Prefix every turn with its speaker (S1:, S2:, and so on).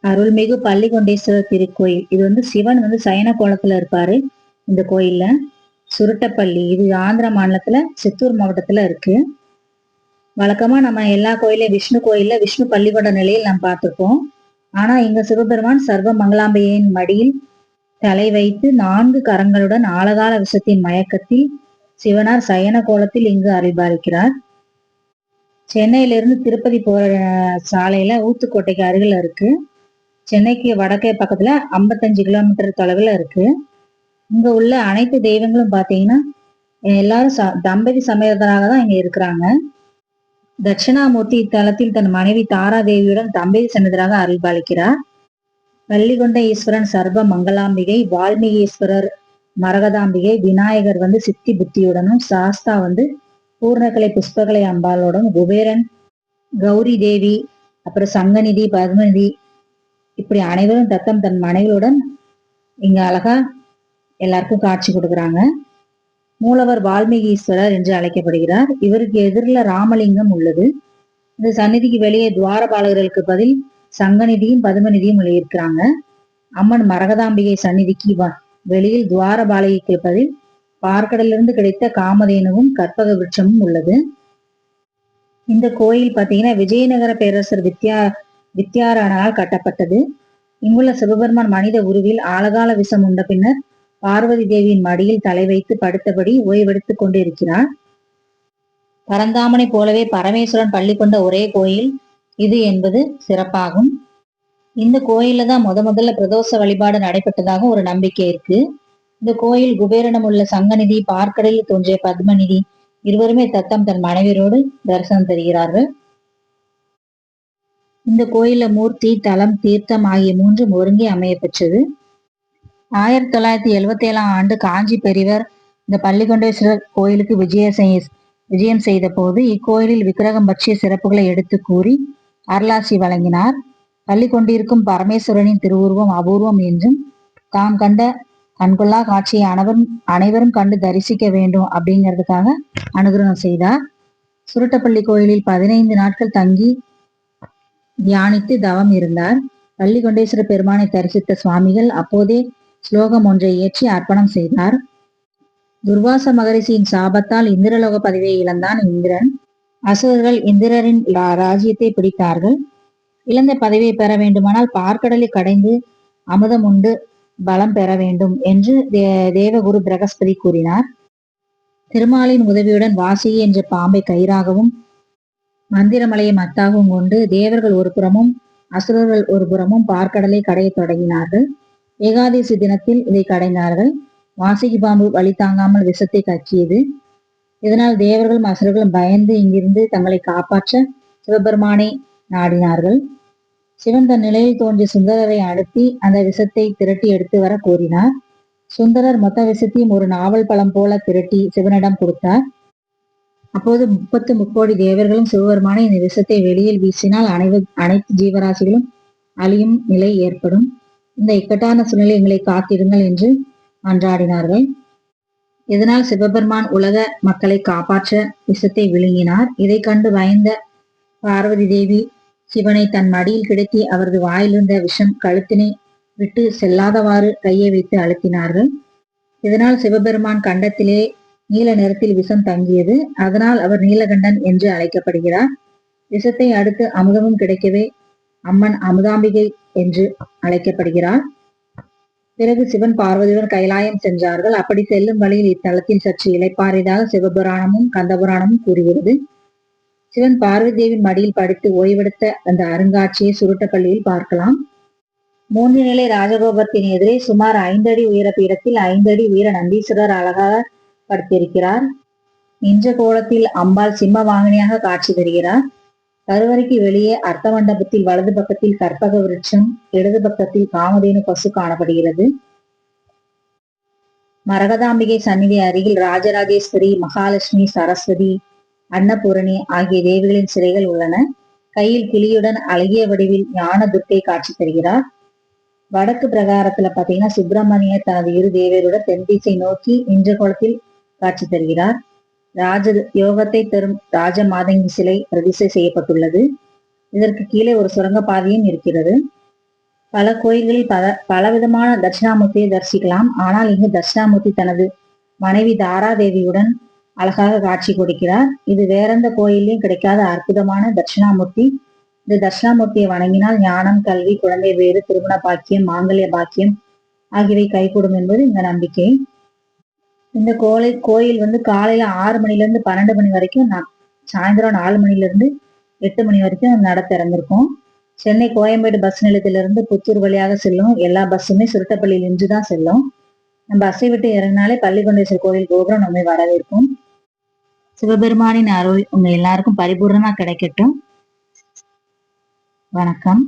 S1: அருள்மிகு பள்ளிகொண்டேஸ்வரர் திருக்கோயில். இது சிவன் சயன கோலத்துல இருப்பாரு. இந்த கோயில்ல சுருட்டப்பள்ளி, இது ஆந்திர மாநிலத்துல சித்தூர் மாவட்டத்துல இருக்கு. வழக்கமா நம்ம எல்லா கோயிலையும் விஷ்ணு கோயில்ல விஷ்ணு பள்ளிகொண்ட நிலையில் நாம் பார்த்திருப்போம். ஆனா இங்க சிவபெருமான் சர்வ மங்களாம்பிகையின் மடியில் தலை வைத்து 4 கரங்களுடன் ஆழகால விஷத்தின் மயக்கத்தில் சிவனார் சயன கோலத்தில் இங்கு அருள்பாலிக்கிறார். சென்னையிலிருந்து திருப்பதி போற சாலையில ஊத்துக்கோட்டைக்கு அருகில் இருக்கு. சென்னைக்கு வடக்கே பக்கத்துல 55 கிலோமீட்டர் தொலைவில் இருக்கு. இங்க உள்ள அனைத்து தெய்வங்களும் பாத்தீங்கன்னா எல்லாரும் தம்பதி சமேதராக தான் இங்க இருக்கிறாங்க. தட்சிணாமூர்த்தி இத்தலத்தில் தன் மனைவி தாரா தேவியுடன் தம்பதி சமேதராக அருள்பாலிக்கிறார். பள்ளிகொண்ட ஈஸ்வரன் சர்வ மங்களாம்பிகை, வால்மீகீஸ்வரர் மரகதாம்பிகை, விநாயகர் சித்தி புத்தியுடனும், சாஸ்தா பூர்ணகலை புஷ்பகலை அம்பாளோடும், குபேரன் கௌரி தேவி, அப்புறம் சங்கநிதி பத்மநிதி, இப்படி அனைவரும் தத்தம் தன் மனைவியுடன் இங்க அழகா எல்லாருக்கும் காட்சி கொடுக்குறாங்க. மூலவர் வால்மீகீஸ்வரர் என்று அழைக்கப்படுகிறார். இவருக்கு எதிரில் ராமலிங்கம் உள்ளது. இந்த சந்நிதிக்கு வெளியே துவாரபாலகர்களுக்கு பதில் சங்கநிதியும் பதுமநிதியும் வெளியிருக்கிறாங்க. அம்மன் மரகதாம்பிகை சந்நிதிக்கு வெளியில் துவாரபாலகிக்கு பதில் பார்க்கடலிருந்து கிடைத்த காமதேனுவும் கற்பக விருட்சமும் உள்ளது. இந்த கோயில் பாத்தீங்கன்னா விஜயநகர பேரரசர் வித்யாரனால் கட்டப்பட்டது. இங்குள்ள சிவபெருமான் மனித உருவில் ஆழகால விஷம் உண்ட பின்னர் பார்வதி தேவியின் மடியில் தலை வைத்து படுத்தபடி ஓய்வெடுத்துக் கொண்டு இருக்கிறார். பரந்தாமனை போலவே பரமேஸ்வரன் பள்ளி கொண்ட ஒரே கோயில் இது என்பது சிறப்பாகும். இந்த கோயில்ல தான் முதல்ல பிரதோஷ வழிபாடு நடைபெற்றதாக ஒரு நம்பிக்கை இருக்கு. இந்த கோயில் குபேரனம் உள்ள சங்கநிதி, பார்க்கடலில் தோன்றிய பத்மநிதி இருவருமே தத்தம் தன் மனைவியரோடு தரிசனம் தருகிறார்கள். இந்த கோயில மூர்த்தி, தலம், தீர்த்தம் ஆகிய 3 ஒருங்கே அமைய பெற்றது. 1977ஆம் ஆண்டு காஞ்சி பெரியவர் இந்த பள்ளிகொண்டேஸ்வரர் கோயிலுக்கு விஜயம் செய்த போது இக்கோயிலில் விக்கிரகம் பற்றிய சிறப்புகளை எடுத்து கூறி அருளாசி வழங்கினார். பள்ளி கொண்டிருக்கும் பரமேஸ்வரனின் திருவுருவம் அபூர்வம் என்றும் தாம் கண்ட கண்கொள்ளா காட்சியை அனைவரும் கண்டு தரிசிக்க வேண்டும் அப்படிங்கிறதுக்காக அனுகிரகம் செய்தார். சுருட்டப்பள்ளி கோயிலில் 15 நாட்கள் தங்கி தியானித்து தவம் இருந்தார். பள்ளிகொண்டேஸ்வர பெருமானை தரிசித்த சுவாமிகள் அப்போதே ஸ்லோகம் ஒன்றை இயற்றி அர்ப்பணம் செய்தார். துர்வாச மகரிஷியின் சாபத்தால் இந்திரலோக பதவியை இழந்தான் இந்திரன். அசுரர்கள் இந்திரரின் ராஜ்யத்தை பிடித்தார்கள். இழந்த பதவியை பெற வேண்டுமானால் பார்க்கடலை கடைந்து அமுதம் உண்டு பலம் பெற வேண்டும் என்று தேவகுரு பிரகஸ்பதி கூறினார். திருமாலின் உதவியுடன் வாசிகி என்ற பாம்பை கயிறாகவும் மந்திரமலையை மத்தாகவும் கொண்டு தேவர்கள் ஒரு புறமும் அசுரர்கள் ஒரு புறமும் பார்க்கடலை கடைய தொடங்கினார்கள். ஏகாதசி தினத்தில் இதை கடைந்தார்கள். வாசிகி பாம்பு வழி தாங்காமல் விஷத்தை கக்கியது. இதனால் தேவர்களும் அசுரர்களும் பயந்து இங்கிருந்து தங்களை காப்பாற்ற சிவபெருமானை நாடினார்கள். சிவன் தன் நிலையில் தோன்றிய சுந்தரரை அனுப்பி அந்த விஷத்தை திரட்டி எடுத்து வர கூறினார். சுந்தரர் மொத்த விஷத்தையும் ஒரு நாவல் பழம் போல திரட்டி சிவனிடம் கொடுத்தார். அப்போது 30 முக்கோடி தேவர்களும் சிவபெருமானை இந்த விஷத்தை வெளியில் வீசினால் அனைத்து ஜீவராசிகளும் அழியும் நிலை ஏற்படும். இந்த இக்கட்டான சூழ்நிலை எங்களை காத்திடுங்கள் என்று மன்றாடினார்கள். இதனால் சிவபெருமான் உலக மக்களை காப்பாற்ற விஷத்தை விழுங்கினார். இதை கண்டு பயந்த பார்வதி தேவி சிவனை தன் மடியில் கிடத்தி அவரது வாயிலிருந்த விஷம் கழுத்தினை விட்டு செல்லாதவாறு கையை வைத்து அழுத்தினார்கள். இதனால் சிவபெருமான் கண்டத்திலே நீல நிறத்தில் விஷம் தங்கியது. அதனால் அவர் நீலகண்டன் என்று அழைக்கப்படுகிறார். விஷத்தை அடுத்து அமுதமும் கிடைக்கவே அம்மன் அமுதாம்பிகை என்று அழைக்கப்படுகிறார். பிறகு சிவன் பார்வதியுடன் கைலாயம் சென்றார்கள். அப்படி செல்லும் வழியில் இத்தலத்தில் சற்று இளைப்பாறியதாக சிவபுராணமும் கந்தபுராணமும் கூறுகிறது. சிவன் பார்வதி தேவியின் மடியில் படுத்து ஓய்வெடுத்த அந்த அருங்காட்சியை சுருட்டப்பள்ளியில் பார்க்கலாம். 3 நிலை ராஜகோபுரத்தின் எதிரே சுமார் 5 அடி உயர பீடத்தில் 5 அடி உயர நந்தீஸ்வரர் அழகாக படுத்திருக்கிறார். நின்ற கோலத்தில் அம்பாள் சிம்ம வாங்கினியாக காட்சி தருகிறார். கருவறைக்கு வெளியே அர்த்த மண்டபத்தில் வலது பக்கத்தில் கற்பக விருட்சம், இடது பக்கத்தில் காமதேனு பசு காணப்படுகிறது. மரகதாம்பிகை சந்நிதி அருகில் ராஜராஜேஸ்வரி, மகாலட்சுமி, சரஸ்வதி, அன்னபூரணி ஆகிய தேவிகளின் சிலைகள் உள்ளன. கையில் கிளியுடன் அழகிய வடிவில் ஞான துர்க்கை காட்சி தருகிறார். வடக்கு பிரகாரத்துல பாத்தீங்கன்னா சுப்பிரமணியர் தனது இரு தேவருடன் தென் திசை நோக்கி நின்ற கோலத்தில் காட்சி தருகிறார். ராஜ யோகத்தை தரும் ராஜ மாதங்கி சிலை பிரதிஷ்டை செய்யப்பட்டுள்ளது. இதற்கு கீழே ஒரு சுரங்க பாதையும் இருக்கிறது. பல கோயில்களில் பலவிதமான தட்சிணாமூர்த்தியை தரிசிக்கலாம். ஆனால் இங்கு தட்சிணாமூர்த்தி தனது மனைவி தாராதேவியுடன் அழகாக காட்சி கொடுக்கிறார். இது வேறெந்த கோயிலையும் கிடைக்காத அற்புதமான தட்சிணாமூர்த்தி. இந்த தட்சிணாமூர்த்தியை வணங்கினால் ஞானம், கல்வி, குழந்தை பேறு, திருமண பாக்கியம், மாங்கல்ய பாக்கியம் ஆகியவை கைகூடும் என்பது இந்த நம்பிக்கை. இந்த கோயில் காலையில 6 மணில இருந்து 12 மணி வரைக்கும், சாயந்தரம் 4 மணில இருந்து 8 மணி வரைக்கும் நட திறந்திருக்கும். சென்னை கோயம்பேடு பஸ் நிலையத்திலிருந்து புத்தூர் வழியாக செல்லும் எல்லா பஸ்ஸுமே சுருட்டப்பள்ளியில் நின்றுதான் செல்லும். நம்ம பஸ்ஸை விட்டு இறங்கினாலே பள்ளிகொண்டேஸ்வரர் கோயில் கோபுரம் நம்மை வரவேற்கும். சிவபெருமானின் அருள் உங்க எல்லாருக்கும் பரிபூர்ணமா கிடைக்கட்டும். வணக்கம்.